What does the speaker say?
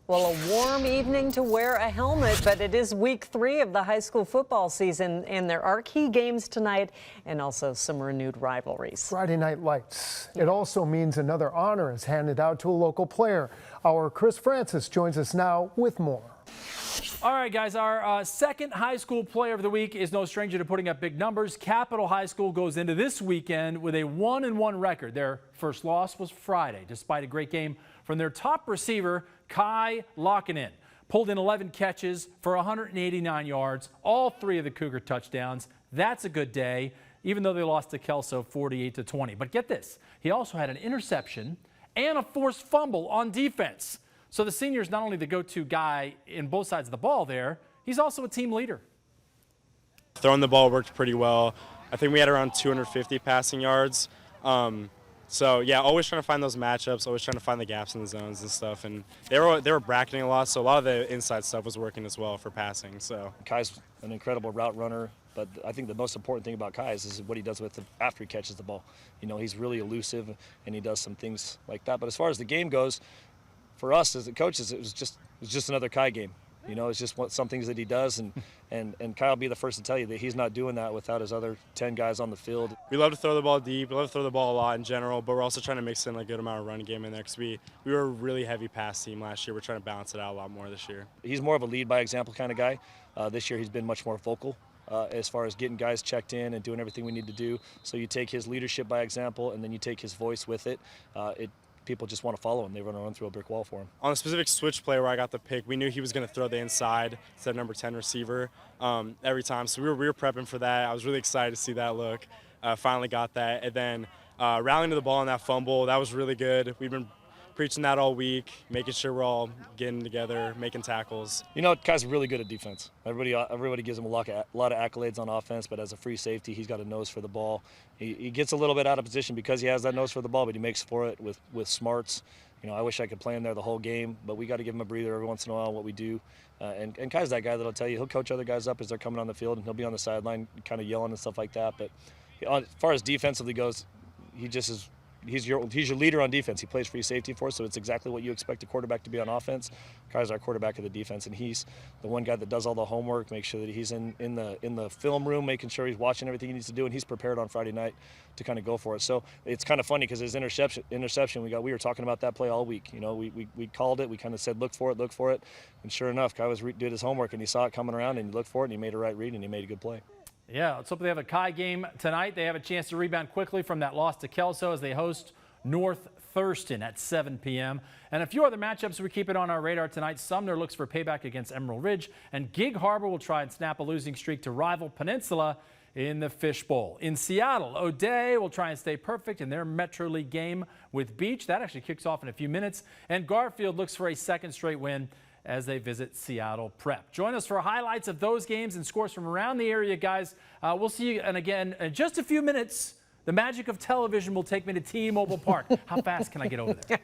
Well, a warm evening to wear a helmet, but it is week 3 of the high school football season, and there are key games tonight and also some renewed rivalries. Friday Night Lights. It also means another honor is handed out to a local player. Our Chris Swanson joins us now with more. All right, guys, our second high school player of the week is no stranger to putting up big numbers. Capital High School goes into this weekend with a 1-1 record. Their first loss was Friday, despite a great game from their top receiver, Kai Laukkanen. Pulled in 11 catches for 189 yards, all 3 of the Cougar touchdowns. That's a good day, even though they lost to Kelso 48-20. But get this, he also had an interception and a forced fumble on defense. So the senior is not only the go-to guy in both sides of the ball there, he's also a team leader. Throwing the ball worked pretty well. I think we had around 250 passing yards. So yeah, always trying to find those matchups, always trying to find the gaps in the zones and stuff. And they were bracketing a lot, so a lot of the inside stuff was working as well for passing. So Kai's an incredible route runner, but I think the most important thing about Kai is what he does with after he catches the ball. You know, he's really elusive and he does some things like that. But as far as the game goes, for us as the coaches, it was just another Kai game. You know, it's just some things that he does, and Kai will be the first to tell you that he's not doing that without his other 10 guys on the field. We love to throw the ball deep, we love to throw the ball a lot in general, but we're also trying to mix in a good amount of running game in there because we were a really heavy pass team last year. We're trying to balance it out a lot more this year. He's more of a lead by example kind of guy. This year he's been much more vocal as far as getting guys checked in and doing everything we need to do. So you take his leadership by example, and then you take his voice with it. People just want to follow him. They run through a brick wall for him. On a specific switch play where I got the pick, we knew he was going to throw the inside instead of number 10 receiver every time. So we were prepping for that. I was really excited to see that look. Finally got that. And then rallying to the ball on that fumble, that was really good. We've been preaching that all week, making sure we're all getting together, making tackles. You know, Kai's really good at defense. Everybody gives him a lot of accolades on offense, but as a free safety, he's got a nose for the ball. He gets a little bit out of position because he has that nose for the ball, but he makes for it with smarts. You know, I wish I could play him there the whole game, but we got to give him a breather every once in a while, what we do. And Kai's that guy that'll tell you, he'll coach other guys up as they're coming on the field, and he'll be on the sideline kind of yelling and stuff like that. But as far as defensively goes, he just is. He's your leader on defense. He plays free safety for us, so it's exactly what you expect a quarterback to be on offense. Kai's our quarterback of the defense, and he's the one guy that does all the homework, makes sure that he's in the film room, making sure he's watching everything he needs to do, and he's prepared on Friday night to kind of go for it. So it's kind of funny because his interception we were talking about that play all week. You know, we called it. We kind of said look for it, and sure enough, Kai did his homework and he saw it coming around and he looked for it and he made a right read and he made a good play. Yeah, let's hope they have a Kai game tonight. They have a chance to rebound quickly from that loss to Kelso as they host North Thurston at 7 p.m. And a few other matchups we keep it on our radar tonight. Sumner looks for payback against Emerald Ridge, and Gig Harbor will try and snap a losing streak to rival Peninsula in the Fishbowl. In Seattle, O'Day will try and stay perfect in their Metro League game with Beach. That actually kicks off in a few minutes. And Garfield looks for a second straight win as they visit Seattle Prep. Join us for highlights of those games and scores from around the area, guys. We'll see you again in just a few minutes. The magic of television will take me to T-Mobile Park. How fast can I get over there?